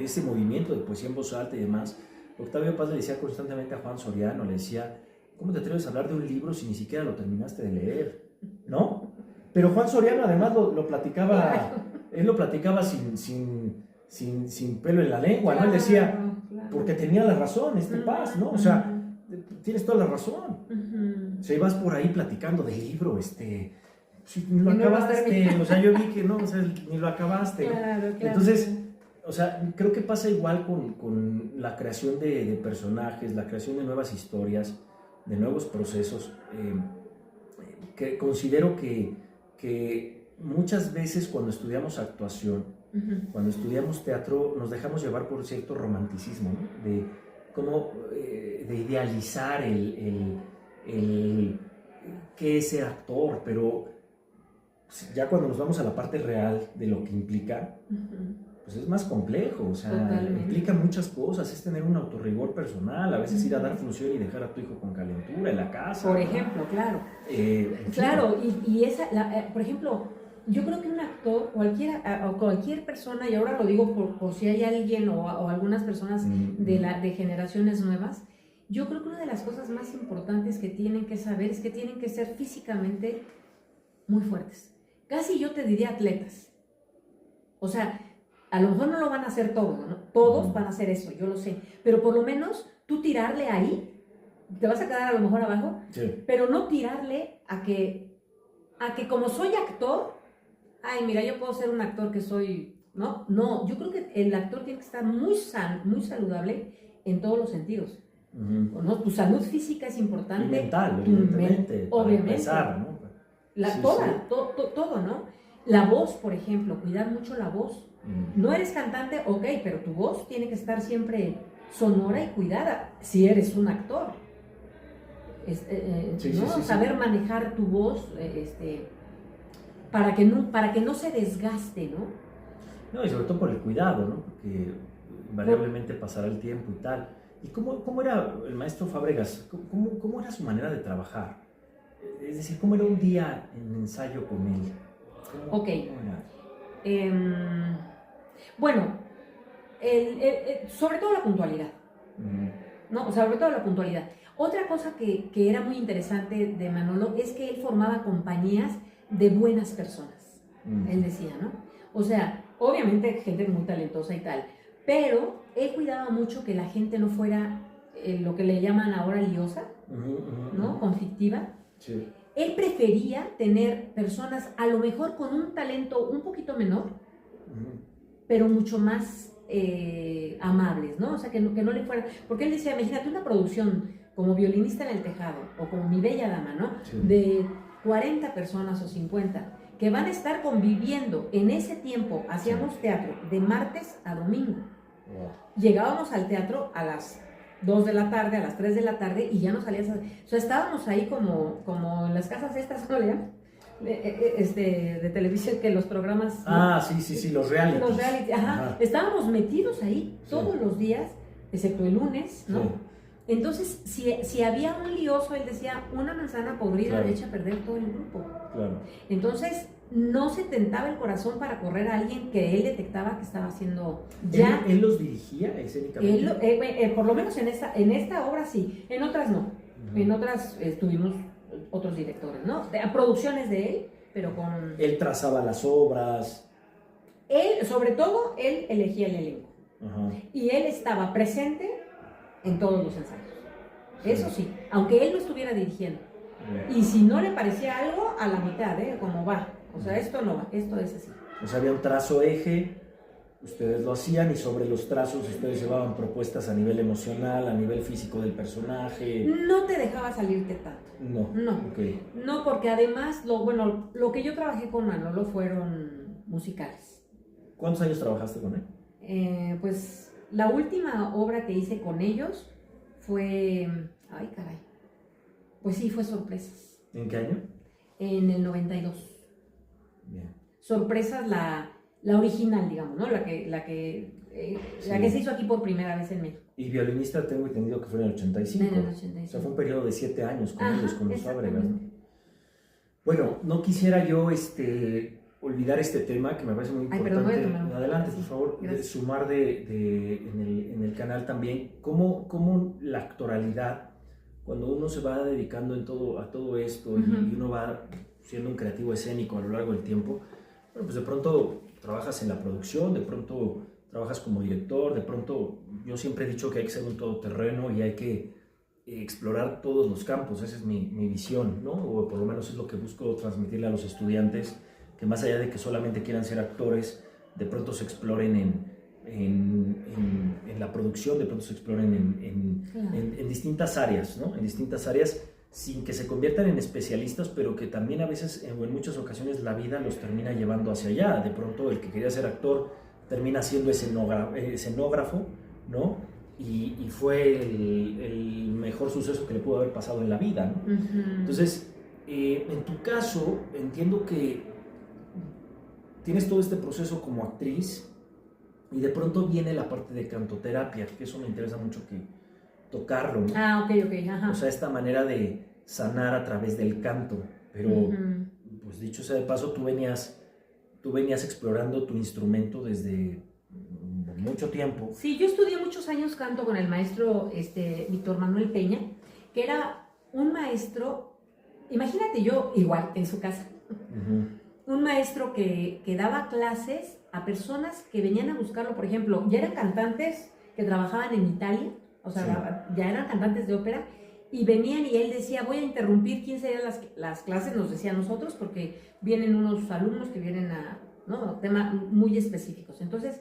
ese movimiento de poesía en voz alta y demás. Octavio Paz le decía constantemente a Juan Soriano, le decía, ¿cómo te atreves a hablar de un libro si ni siquiera lo terminaste de leer? ¿No? Pero Juan Soriano además lo platicaba, él lo platicaba sin pelo en la lengua, ¿no? Él decía, porque tenía la razón, Paz, ¿no? O sea, tienes toda la razón. O sea, ibas por ahí platicando del libro, si ni lo acabaste, o sea, yo vi que no, o sea, ni lo acabaste. Claro. Entonces, o sea, creo que pasa igual con la creación de personajes, la creación de nuevas historias, de nuevos procesos, que considero que muchas veces cuando estudiamos actuación, cuando estudiamos teatro, nos dejamos llevar por cierto romanticismo, ¿no? De idealizar qué es ser actor, pero ya cuando nos vamos a la parte real de lo que implica, pues es más complejo, o sea, totalmente. Implica muchas cosas, es tener un autorrigor personal, a veces ir a dar función y dejar a tu hijo con calentura en la casa. Por ¿no? ejemplo, claro. Claro, y esa, por ejemplo, yo creo que un actor, cualquier persona, y ahora lo digo por si hay alguien o algunas personas de generaciones nuevas, Yo creo que una de las cosas más importantes que tienen que saber es que tienen que ser físicamente muy fuertes. Casi yo te diría atletas. O sea, a lo mejor no lo van a hacer todos, ¿no? Todos van a hacer eso, yo lo sé. Pero por lo menos tú tirarle ahí, te vas a quedar a lo mejor abajo, Sí. pero no tirarle a que como soy actor, ay, mira, yo puedo ser un actor que soy, ¿no? No, yo creo que el actor tiene que estar muy saludable en todos los sentidos. ¿No? Tu salud física es importante. Y mental, evidentemente. Obviamente. Para empezar, ¿no? Todo, ¿no? La voz, por ejemplo, cuidar mucho la voz. No eres cantante, ok, pero tu voz tiene que estar siempre sonora y cuidada si eres un actor. ¿No? Saber manejar tu voz para que no se desgaste, ¿no? No, y sobre todo por el cuidado, ¿no? Porque invariablemente pasará el tiempo y tal. ¿Y cómo era el maestro Fábregas? ¿Cómo era su manera de trabajar? Es decir, ¿cómo era un día en ensayo con él? Ok. Bueno, sobre todo la puntualidad. ¿No? O sea, sobre todo la puntualidad. Otra cosa que era muy interesante de Manolo es que él formaba compañías de buenas personas. Él decía, ¿no? O sea, obviamente gente muy talentosa y tal, pero él cuidaba mucho que la gente no fuera lo que le llaman ahora liosa, ¿no? Conflictiva. Sí. Él prefería tener personas a lo mejor con un talento un poquito menor, pero mucho más amables, ¿no? O sea, que no le fuera... Porque él decía, imagínate una producción como Violinista en el Tejado o como Mi Bella Dama, ¿no? Sí. De 40 personas o 50 que van a estar conviviendo en ese tiempo. Hacíamos teatro de martes a domingo. Llegábamos al teatro a las 2 de la tarde, a las 3 de la tarde y ya nos salías o sea, estábamos ahí como en las casas estas, ¿no le llaman? De televisión, que los programas... Ah, ¿no? Sí, los reality. Los reality, ajá. Estábamos metidos ahí todos los días, excepto el lunes, ¿no? Sí. Entonces, si había un lioso, él decía, una manzana podrida echa a perder todo el grupo. Claro. Entonces, no se tentaba el corazón para correr a alguien que él detectaba que estaba haciendo ya... ¿Él los dirigía escénicamente? Por lo menos en esta obra sí, en otras no. En otras tuvimos otros directores, ¿no? Producciones de él, pero con... Él trazaba las obras. Él, sobre todo, él elegía el elenco. Y él estaba presente en todos los ensayos. Eso sí, aunque él no estuviera dirigiendo. Y si no le parecía algo, a la mitad, como va. O sea, esto no va, esto es así. O sea, había un trazo eje, ustedes lo hacían y sobre los trazos ustedes llevaban propuestas a nivel emocional, a nivel físico del personaje. No te dejaba salirte tanto. No. Okay. No, porque además, lo que yo trabajé con Manolo fueron musicales. ¿Cuántos años trabajaste con él? Pues la última obra que hice con ellos fue... Ay, caray. Pues sí, fue Sorpresas. ¿En qué año? En el 92. Bien. Sorpresas, la original, digamos, ¿no? La que se hizo aquí por primera vez en México. Y Violinista tengo entendido que fue en el 85. En el 85. O sea, fue un periodo de 7 años con ellos, con los Fábregas, ¿no? Bueno, no quisiera yo olvidar este tema que me parece muy importante. Adelante, por favor, sumar en el canal también cómo la actoralidad, cuando uno se va dedicando a todo esto y uno va siendo un creativo escénico a lo largo del tiempo, bueno, pues de pronto trabajas en la producción, de pronto trabajas como director, de pronto yo siempre he dicho que hay que ser un todoterreno y hay que explorar todos los campos, esa es mi visión, ¿no? O por lo menos es lo que busco transmitirle a los estudiantes, que más allá de que solamente quieran ser actores, de pronto se exploren en la producción, de pronto se exploren en distintas áreas, ¿no? En distintas áreas, sin que se conviertan en especialistas, pero que también a veces, o en muchas ocasiones, la vida los termina llevando hacia allá. De pronto el que quería ser actor termina siendo escenógrafo, ¿no? Y fue el mejor suceso que le pudo haber pasado en la vida, ¿no? Entonces, en tu caso, entiendo que tienes todo este proceso como actriz y de pronto viene la parte de cantoterapia, que eso me interesa mucho tocarlo, ¿no? Ok, ajá. O sea, esta manera de sanar a través del canto, pero pues dicho sea de paso, tú venías explorando tu instrumento desde mucho tiempo. Sí, yo estudié muchos años canto con el maestro Víctor Manuel Peña, que era un maestro, imagínate yo, igual, en su casa. Un maestro que daba clases a personas que venían a buscarlo, por ejemplo, ya eran cantantes que trabajaban en Italia, o sea, ya eran cantantes de ópera, y venían y él decía, voy a interrumpir 15 días las clases, nos decía a nosotros, porque vienen unos alumnos que vienen a, ¿no?, temas muy específicos. Entonces,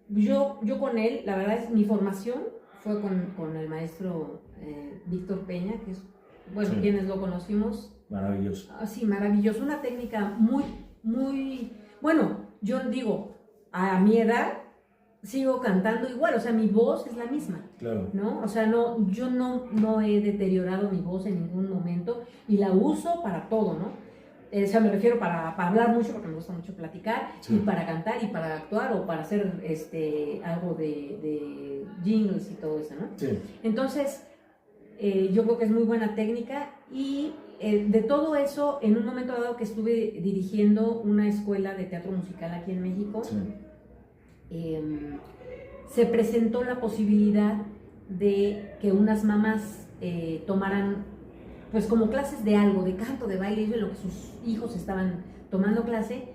yo con él, la verdad es mi formación fue con el maestro Víctor Peña, que es, bueno, quienes lo conocimos. Maravilloso. Sí, maravilloso, una técnica muy, muy, bueno, yo digo, a mi edad sigo cantando igual, o sea, mi voz es la misma, claro, ¿no? O sea, no, yo no he deteriorado mi voz en ningún momento y la uso para todo, ¿no? O sea, me refiero para hablar mucho, porque me gusta mucho platicar, y para cantar, y para actuar, o para hacer algo de jingles y todo eso, ¿no? Sí. Entonces, yo creo que es muy buena técnica, y de todo eso, en un momento dado que estuve dirigiendo una escuela de teatro musical aquí en México, se presentó la posibilidad de que unas mamás tomaran, pues, como clases de algo, de canto, de baile, de lo que sus hijos estaban tomando clase,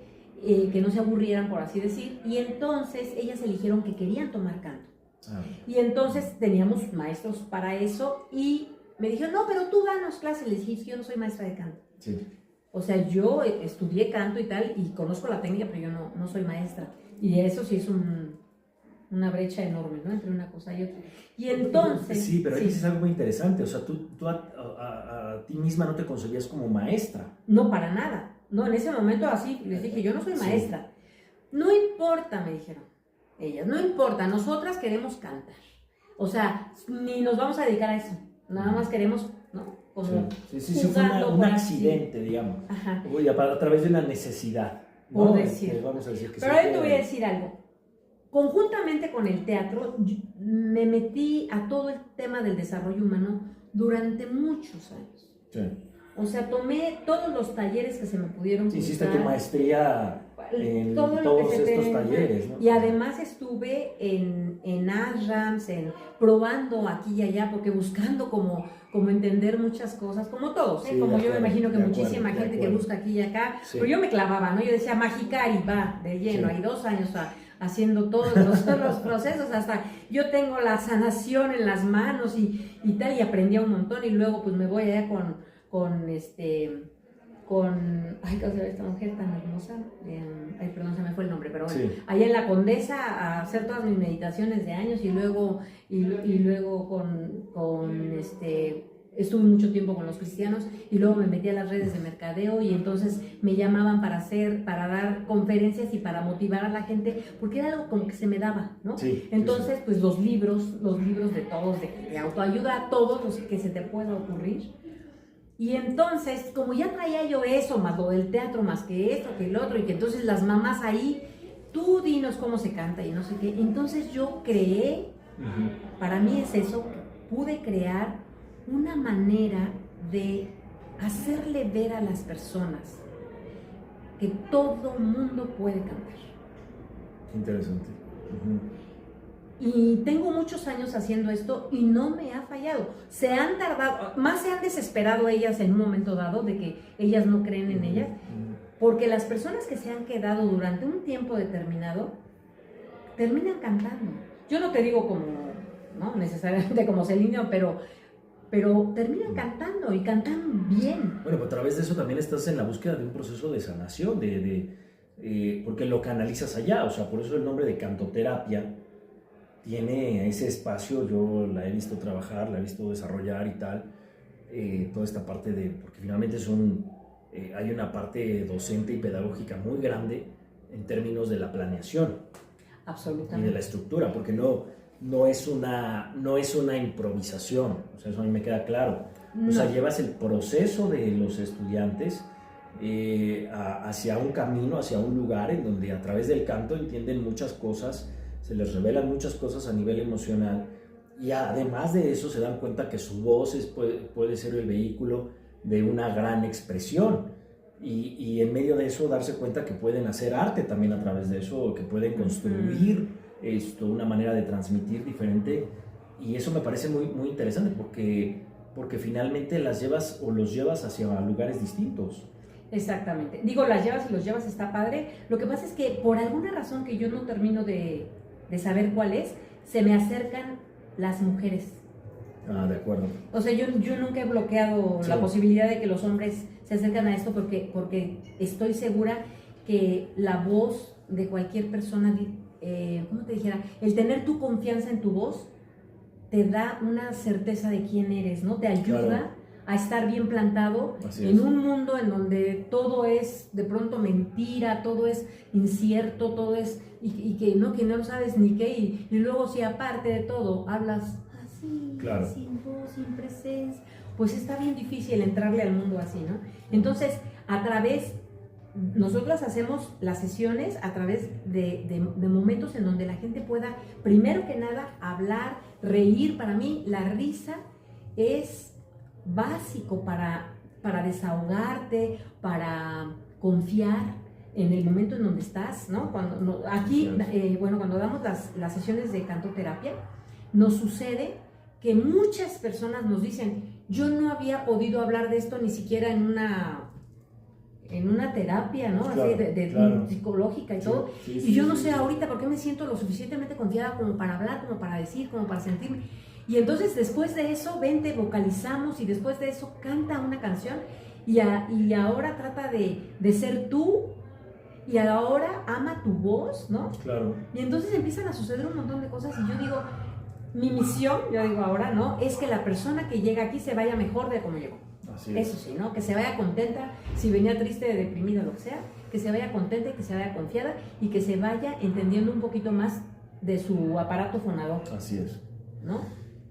que no se aburrieran, por así decir, y entonces ellas eligieron que querían tomar canto. Y entonces teníamos maestros para eso, y me dijeron, no, pero tú danos clases. Les dije, yo no soy maestra de canto. Sí. O sea, yo estudié canto y tal, y conozco la técnica, pero yo no soy maestra. Y eso sí es una brecha enorme, ¿no?, entre una cosa y otra. Y entonces... Sí, pero ahí dices algo muy interesante. O sea, tú a ti misma no te concebías como maestra. No, para nada. No, en ese momento así les dije, yo no soy maestra. No importa, me dijeron ellas, no importa, nosotras queremos cantar. O sea, ni nos vamos a dedicar a eso. Nada más queremos, ¿no? Como sí, fue un accidente, digamos. Ajá. A través de una necesidad, ¿no? Por decir. Vamos a decir que pero ahora te voy a decir algo. Conjuntamente con el teatro, me metí a todo el tema del desarrollo humano durante muchos años. Sí. O sea, tomé todos los talleres que se me pudieron cruzar. Hiciste tu maestría en todos estos talleres, ¿no? Y además estuve en ashrams, probando aquí y allá, porque buscando como entender muchas cosas, como todos, sí, como yo me imagino que muchísima gente que busca aquí y acá, pero yo me clavaba, ¿no? Yo decía, Magicari, va, de lleno, hay 2 años haciendo todos los procesos, hasta yo tengo la sanación en las manos y tal, y aprendí un montón, y luego pues me voy allá con ay, ¿cómo se llama esta mujer tan hermosa? Ay, perdón, se me fue el nombre, pero bueno, allá en la Condesa a hacer todas mis meditaciones de años, y luego estuve mucho tiempo con los cristianos, y luego me metí a las redes de mercadeo, y entonces me llamaban para dar conferencias y para motivar a la gente, porque era algo como que se me daba, ¿no? Sí, entonces, pues los libros de todos, de autoayuda, a todos los que se te pueda ocurrir. Y entonces, como ya traía yo eso, más lo del teatro, más que esto, que el otro, y que entonces las mamás ahí, tú dinos cómo se canta y no sé qué, entonces yo creé, para mí es eso, pude crear una manera de hacerle ver a las personas que todo mundo puede cantar. Interesante. Y tengo muchos años haciendo esto y no me ha fallado. Se han tardado, más se han desesperado ellas en un momento dado de que ellas no creen en ellas, porque las personas que se han quedado durante un tiempo determinado terminan cantando. Yo no te digo como, no necesariamente como Celine, pero terminan cantando y cantan bien. Bueno, pues a través de eso también estás en la búsqueda de un proceso de sanación, porque lo canalizas allá, o sea, por eso el nombre de cantoterapia tiene ese espacio. Yo la he visto trabajar, la he visto desarrollar y tal, toda esta parte porque finalmente hay una parte docente y pedagógica muy grande en términos de la planeación. Absolutamente. Y de la estructura, porque no es una improvisación, o sea, eso a mí me queda claro. No. O sea, llevas el proceso de los estudiantes hacia un camino, hacia un lugar en donde a través del canto entienden muchas cosas, se les revelan muchas cosas a nivel emocional, y además de eso se dan cuenta que su voz puede ser el vehículo de una gran expresión, y en medio de eso darse cuenta que pueden hacer arte también a través de eso, que pueden construir una manera de transmitir diferente, y eso me parece muy, muy interesante porque finalmente las llevas o los llevas hacia lugares distintos. Exactamente. Digo, las llevas y los llevas, está padre. Lo que pasa es que por alguna razón que yo no termino de saber cuál es, se me acercan las mujeres. Ah, de acuerdo. O sea, yo nunca he bloqueado Sí. la posibilidad de que los hombres se acercan a esto porque estoy segura que la voz de cualquier persona, ¿cómo te dijera? El tener tu confianza en tu voz te da una certeza de quién eres, ¿no? Te ayuda Claro. a estar bien plantado Así en es. un mundo en donde todo es de pronto mentira, todo es incierto, todo es, y que no lo sabes ni qué, y luego si aparte de todo hablas así, Claro. sin voz, sin presencia, pues está bien difícil entrarle al mundo así, ¿no? Entonces, nosotras hacemos las sesiones a través de momentos en donde la gente pueda, primero que nada, hablar, reír. Para mí, la risa es básico para desahogarte, para confiar en el momento en donde estás, ¿no? Cuando damos las sesiones de cantoterapia, nos sucede que muchas personas nos dicen, yo no había podido hablar de esto ni siquiera en una terapia, ¿no? Claro, Así de claro. psicológica y Sí, todo. sí, Y sí, yo no sí, sé sí. ahorita por qué me siento lo suficientemente confiada como para hablar, como para decir, como para sentirme. Y entonces después de eso, vente, vocalizamos, y después de eso canta una canción, y ahora trata de ser tú, y ahora ama tu voz, ¿no? Claro. Y entonces empiezan a suceder un montón de cosas, y yo digo, mi misión, yo digo ahora, ¿no? Es que la persona que llega aquí se vaya mejor de como llegó. Así es. Eso sí, ¿no? Que se vaya contenta, si venía triste, deprimida, lo que sea, que se vaya contenta y que se vaya confiada, y que se vaya entendiendo un poquito más de su aparato fonador, Así es. ¿no?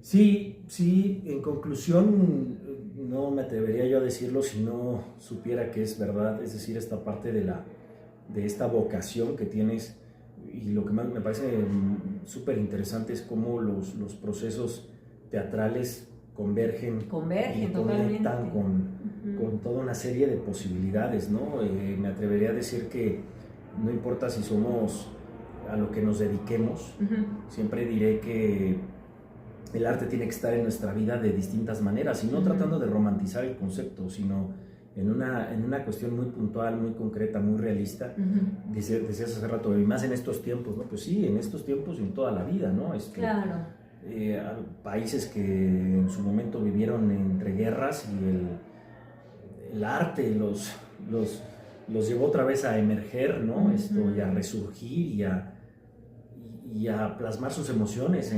Sí, sí, en conclusión, no me atrevería yo a decirlo si no supiera que es verdad, es decir, esta parte de esta vocación que tienes, y lo que más me parece súper interesante es cómo los procesos teatrales convergen y conectan totalmente. con toda una serie de posibilidades, ¿no? Me atrevería a decir que no importa si somos a lo que nos dediquemos, siempre diré que el arte tiene que estar en nuestra vida de distintas maneras, y no tratando de romantizar el concepto, sino en una cuestión muy puntual, muy concreta, muy realista. Decías hace rato, y más en estos tiempos, ¿no? Pues sí, en estos tiempos y en toda la vida, ¿no? Claro. Países que en su momento vivieron entre guerras, y el arte los llevó otra vez a emerger, ¿no? Y a resurgir, y a plasmar sus emociones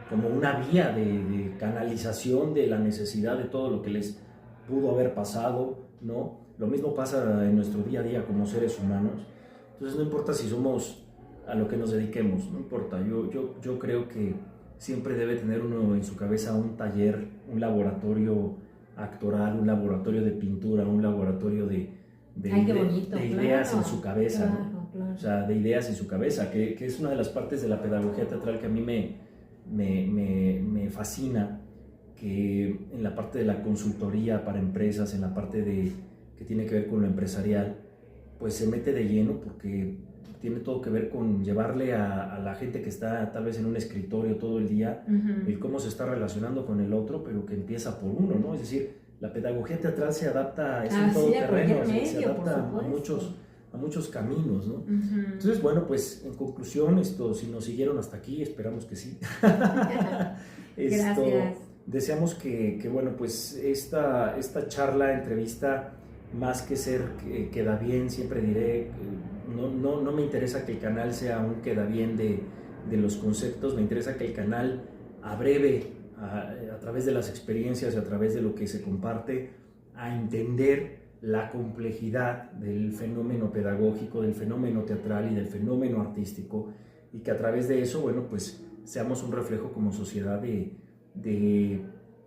como una vía de canalización de la necesidad de todo lo que les pudo haber pasado, ¿no? Lo mismo pasa en nuestro día a día como seres humanos. Entonces no importa si somos a lo que nos dediquemos, no importa. Yo creo que siempre debe tener uno en su cabeza un taller, un laboratorio actoral, un laboratorio de pintura, un laboratorio de ideas en su cabeza, claro, ¿no? claro. O sea, de ideas en su cabeza, que es una de las partes de la pedagogía teatral que a mí me fascina, que en la parte de la consultoría para empresas, en la parte que tiene que ver con lo empresarial, pues se mete de lleno, porque tiene todo que ver con llevarle a la gente que está tal vez en un escritorio todo el día, el cómo se está relacionando con el otro, pero que empieza por uno, ¿no? Es decir, la pedagogía teatral se adapta, es en todo terreno, se adapta a muchos caminos, ¿no? Entonces, bueno, pues en conclusión, si nos siguieron hasta aquí, esperamos que sí. Gracias. Deseamos que bueno, pues esta charla, entrevista, más que ser queda bien, siempre diré, no me interesa que el canal sea un queda bien de los conceptos, me interesa que el canal abreve a través de las experiencias y a través de lo que se comparte, a entender la complejidad del fenómeno pedagógico, del fenómeno teatral y del fenómeno artístico, y que a través de eso, bueno, pues seamos un reflejo como sociedad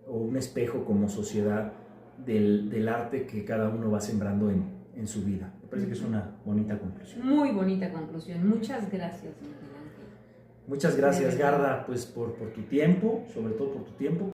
o un espejo como sociedad del arte que cada uno va sembrando en su vida. Me parece que es una bonita conclusión. Muy bonita conclusión. Muchas gracias, Miguel Ángel. Muchas gracias, Garda, pues por tu tiempo, sobre todo por tu tiempo.